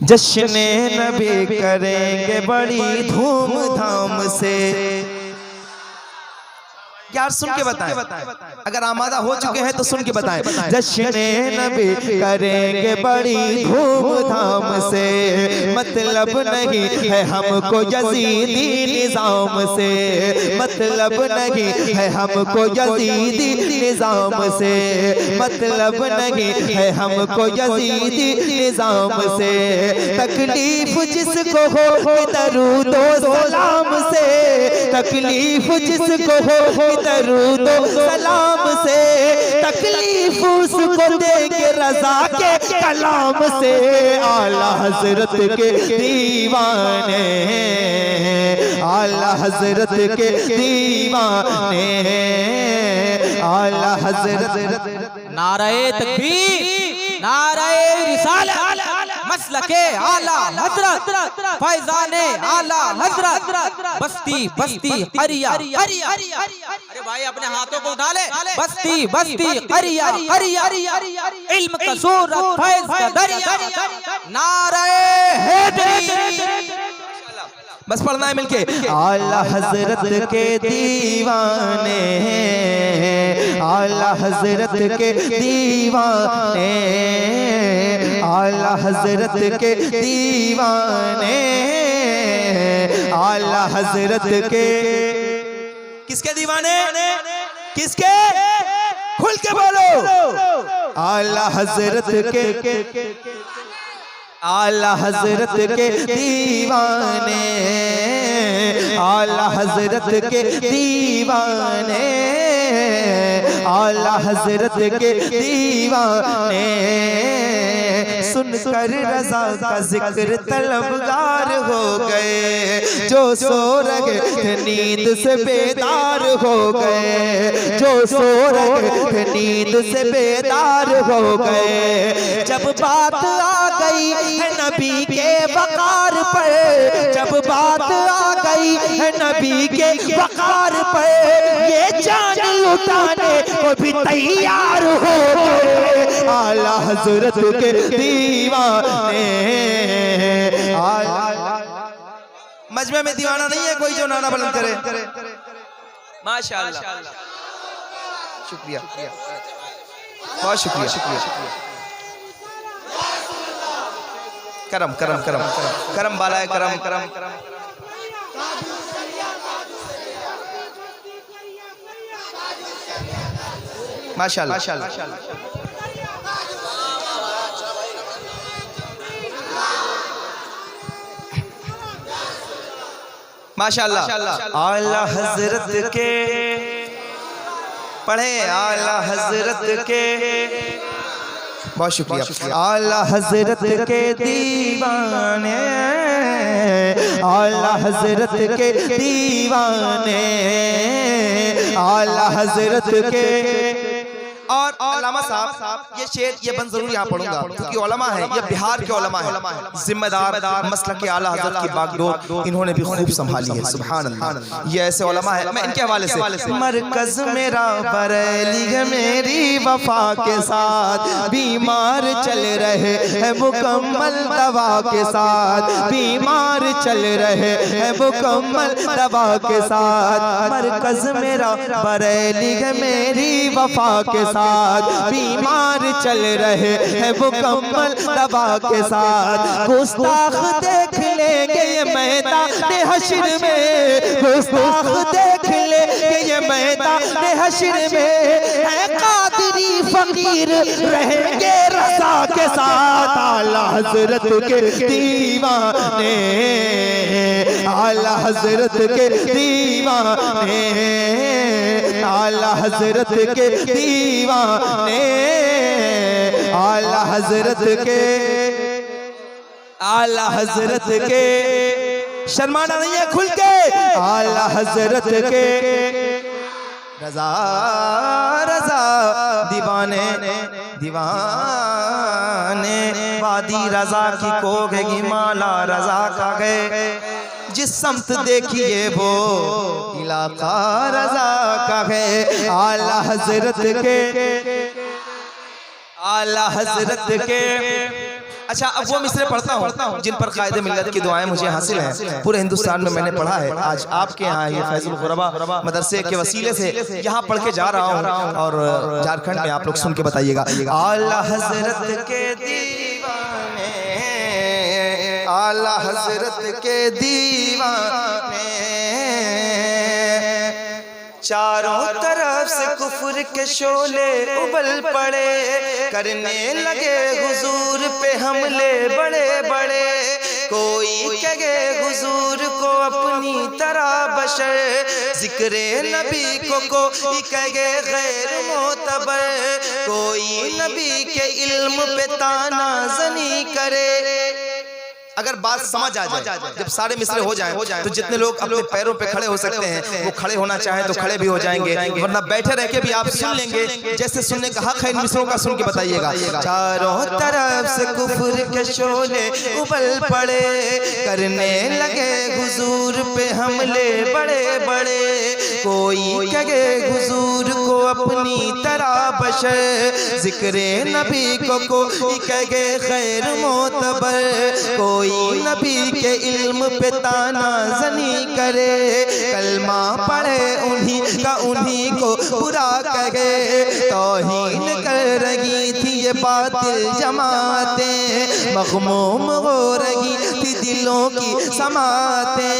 जश्न नबी करेंगे बड़ी धूमधाम से। यार सुन के बताएं, अगर आमादा हो चुके हैं तो सुन के बताएं। जश्न नबी करेंगे बड़ी धूमधाम से, मतलब नहीं है हमको यजीदी निजाम से, मतलब नहीं है हमको यजीदी निजाम से, मतलब नहीं है हमको यजीदी निजाम से। तकलीफ जिसको हो दरूदो सलाम से, तकलीफ जिसको हो दरूदो सलाम से, तकलीफ उसको देंगे रजा के कलाम से। आला हजरत के दीवाने, आला हजरत के दीवाने, आला हजरत। नारे तकबीर, नारे रिसालत, मसलके आला हजरत, फैजाने आला हजरत, बस्ती बस्ती हरिया हरिया। अरे भाई अपने हाथों को उठा ले। बस्ती बस्ती हरिया हरिया, इल्म का सूरत फैज का दरिया। नारे हैदरी, बस पढ़ना है मिलके। आला हजरत के दीवाने, आला हजरत के दीवाने, आला हजरत के दीवाने, आला हजरत के। किसके दीवाने? किसके? खुल के बोलो। आला हजरत के, आला हजरत के दीवाने, आला हजरत के दीवाने, आला हजरत के दीवाने। सुनकर रजा का जिक्र तलबगार हो गए, जो सो रहे थे नींद से बेदार हो गए, जो सो रहे थे नींद से बेदार हो गए। जब बात आ गई है नबी के वकार पर, जब बात आ गई है नबी के वकार पर, ये जान लुटाने को भी तैयार हो गए। आला हजरत के दीवाने। मजमे में दीवाना नहीं है कोई जो नाना बुलंद करे। माशाअल्लाह, शुक्रिया, बहुत शुक्रिया, शुक्रिया। करम करम करम करम बालाए करम करम करम। माशाअल्लाह, माशाअल्लाह। आला हजरत के पढ़े, आला हजरत के, बहुत शुक्रिया। आला हजरत के दीवाने, आला हजरत के दीवाने, आला हजरत के। और अल्लामा साहब ये शेर ये बंद जरूर यहाँ पढ़ूंगा क्योंकि उलमा है, ये बिहार के उलमा है, जिम्मेदार मसलक के आला हजरत की बागडोर इन्होंने भी खूब संभाली है। सुभान अल्लाह, ये ऐसे उलमा है। मैं इनके हवाले से, मरकज मेरा बरेली है मेरी वफा के साथ, बीमार चल रहे हैं मुकम्मल दवा के साथ, बीमार चल रहे हैं मुकम्मल दवा के साथ। मरकज मेरा बरेली है मेरी वफा के साथ, बीमार चल रहे हैं मुकम्मल दवा के साथ। गुस्ताख देख लेंगे ये मैदान हश्र में, गुस्ताख देख लेंगे ये मैदान हश्र में। है कादरी फकीर रहेंगे रज़ा के साथ। आला हजरत के दीवाने, आला हजरत के दीवाने, आला हजरत के दीवाने, आला हजरत के, आला हजरत के। शर्माना नहीं है, खुल के। आला हजरत के रजा रजा दीवाने दीवाने, वादी रजा की कोगेगी माला रजा का गए। जिस समत देखिए वो इलाका रजा का है। आला हजरत के, आला हजरत के। अच्छा, अब वो मिसरे पढ़ता हूँ जिन पर कायदे मिल्लत की दुआएं मुझे हासिल हैं। पूरे हिंदुस्तान में मैंने पढ़ा है। आज आपके यहाँ ये फैजुल गुरबा मदरसे के वसीले से यहाँ पढ़ के जा रहा हूँ और झारखंड में आप लोग सुन के बताइएगा। आला हजरत के दीवाने, आला हजरत के दीवाने, चारों तरफ से कुफ्र के शोले उबल पड़े, करने लगे हुजूर पे हमले बड़े बड़े। कोई कहे हुजूर को अपनी तरह बशर, जिक्रे नबी को कोई कहे गैर मोतबर, कोई नबी के इल्म पे ताना जनी करे। अगर बात समझ आ जाए, जब सारे मिसरे हो जाएं, तो जितने लोग अपने पैरों पे खड़े हो सकते हैं वो खड़े होना चाहें तो खड़े भी हो जाएंगे, वरना बैठे रह के भी आप सुन लेंगे। जैसे सुनने का हक है, इन मिसरों का सुन के बताइएगा। चारों तरफ से कुफ्र के शोले उबल पड़े, करने लगे हुजूर पे हमले बड़े बड़े। कोई कहे हुजूर को अपनी तरह बशर, जिक्रे नबी को कोई कहे खैर मोतबर, कोई नबी के इल्म पे ताना जनी करे। कलमा पढ़े उन्हीं का उन्हीं को बुरा कहे, तौहीन कर रही थी ये बातिल जमातें, मग़मूम हो रही थी दिलों की समातें।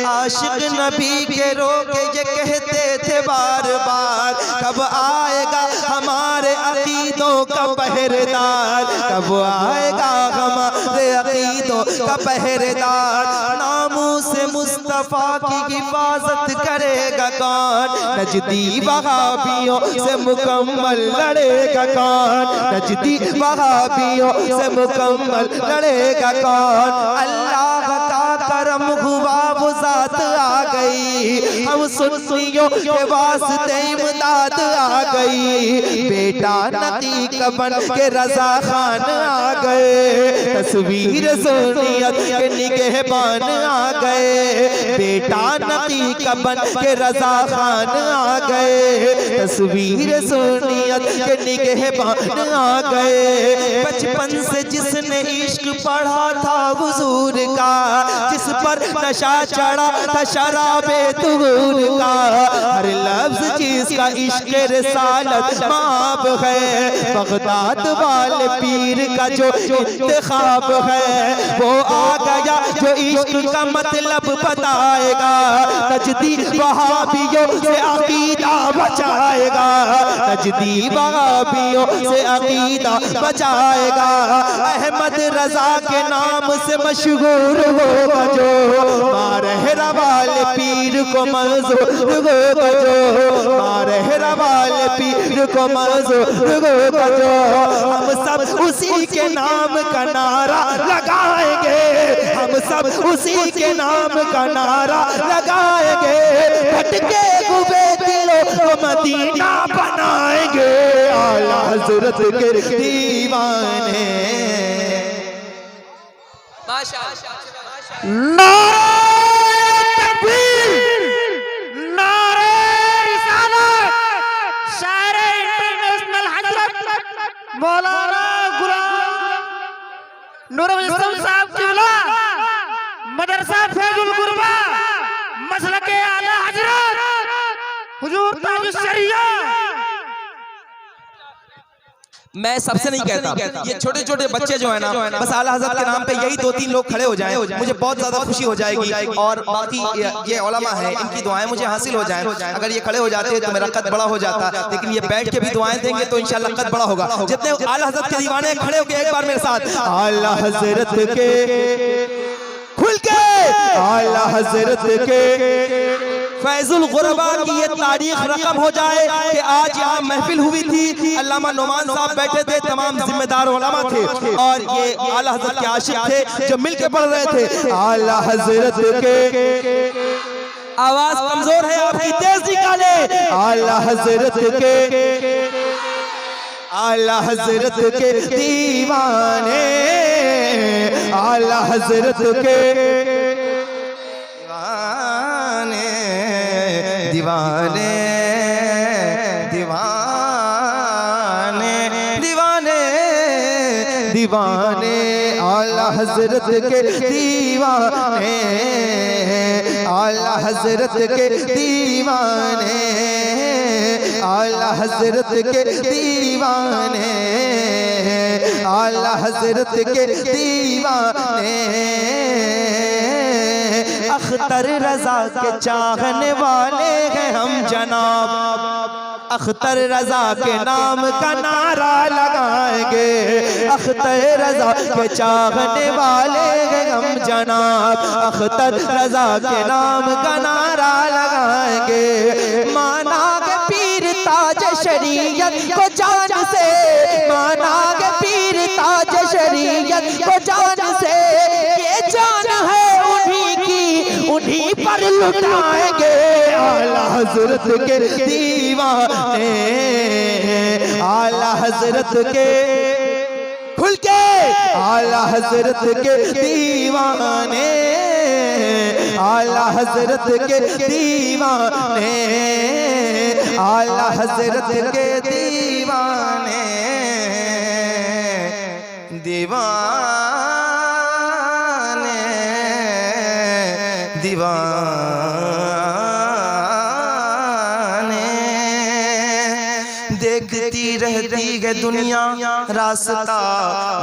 आशिक नबी के रोके ये कहते थे बार बार, कब आएगा हमारे अकीदों का पहरेदार, कब आएगा हमारे अकीदों का पहरेदार। नामों से मुस्तफा की हिफाजत करेगा कौन, नजदी वहाबियों से मुकम्मल लड़ेगा कौन, नजदी वहाबियों से मुकम्मल लड़ेगा कौन। अल्लाह का करम हुआ वो जात आ गई, हम सुन्नियों के वास्ते इमदाद आ गई। बेटा नतीक बन के रजा खान आ गए, तस्वीर सुन्नियत के निगहबान आ गए। बेटा नतीक बन के रजा खान आ गए, तस्वीर सुन्नियत के निगहबान आ गए। बचपन से जिसने इश्क पढ़ा था हुजूर का, जिस पर नशा चढ़ा था शराबे तुहूर का, हर लफ्ज जिसका इश्क रिसालत माप है। बगदाद वाले पीर का जो इंतखाब है, वो आ गया जो इश्क का मतलब बताएगा। नजदी वहाबियों से अकीदा बचाएगा, नजदी वहाबियों से अकीदा बचाएगा। अहमद रजा के नाम से मशहूर होगा जो, मारहरा वाले पीर को मंजूर होगा जो, मारहरा वाले पीर को मंजूर होगा जो। हम सब उसी के नाम का नारा लगाएंगे, हम सब उसी के नाम का नारा लगाएंगे। भटके हुए दिलों को मदीना बनाएंगे, आला हज़रत के दीवाने। नारे तकबीर, नारे रिसालत, शायर इंटरनेशनल हजरत मौलाना गुलाम नूरुल इस्लाम साहब किबला, मदरसा फैजुल गुरबा, मसलके आला हजरत हुजूर ताजुश शरिया। मैं सबसे नहीं कहता, ये छोटे छोटे बच्चे जो है ना, बस आला हज़रत के नाम पे यही 2-3 लोग खड़े हो जाएं, मुझे बहुत ज्यादा खुशी हो जाएगी। और बाकी ये उलमा है, इनकी दुआएं मुझे हासिल हो जाएं। अगर ये खड़े हो जाते तो मेरा कद बड़ा हो जाता, लेकिन ये बैठ के भी दुआएं देंगे तो इंशाल्लाह कद बड़ा होगा। जितने आला हज़रत के दीवाने खड़े होके एक बार मेरे साथ, आला हज़रत के खुल के, आला हज़रत के फैजुल गुरबा की ये तारीख रकम हो जाए कि आज यहाँ महफिल हुई थी, अल्लामा नोमान साहब बैठे थे, तमाम जिम्मेदार उलमा थे और ये आला हज़रत के आशिक थे जो मिलके पढ़ रहे थे। आला हज़रत के, आवाज कमजोर है आपकी, तेज निकाले। आला हज़रत के, आला हज़रत के दीवाने, आला हज़रत के दीवाने, दीवाने दीवाने दीवाने, हजरत के दीवाने, आला हजरत के दीवाने, आला हजरत के दीवाने, आला हजरत के दीवाने। अख्तर रजा के चाहने वाले हैं हम जनाब, अख्तर रजा के नाम का नारा लगाएंगे, अख्तर रजा के चाहने वाले हैं हम जनाब, अख्तर रजा के नाम का नारा लगाएंगे। माना के पीर ताज शरीयत को जान से, माना के पीर ताज शरीयत को जान से, ये जान है उन्हीं की, उन्हीं पर लुटाएंगे। आला हजरत के दीवाने, आला हजरत के, खुल के, आला हजरत के दीवाने, आला हजरत के दीवाने, आला हजरत के दीवाने, दीवाने, दीवाने। देखती रहती है दुनिया रास्ता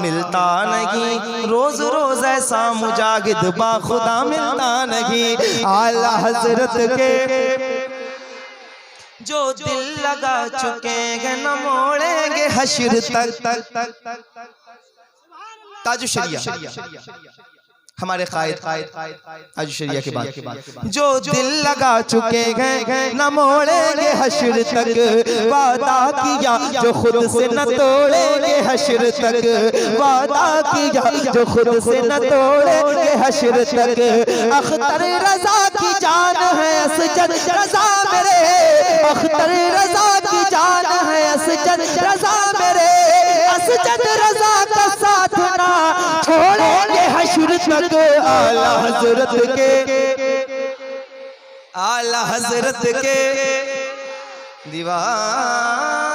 मिलता नहीं, रोज रोज ऐसा मुजाहिद बाखुदा मिलता नहीं। आला हजरत के जो दिल लगा चुके हैं न मोड़ेंगे हश्र तक। ताजु शरिया हमारे कायद ताजु शरिया के बाद, जो दिल लगा चुके हैं न मोड़ेंगे हश्र तक, वादा किया जो खुद से न तोड़ेंगे हश्र तक, वादा किया जो खुद से न तोड़ेंगे हश्र तक। अख्तर रजा की जान है असजद रजा मेरे, अख्तर रजा की जान है असजद रजा मेरे, असजद रजा का साथ ना छोड़ेंगे हश्र तक। आला हजरत के, आला हजरत के दीवाने,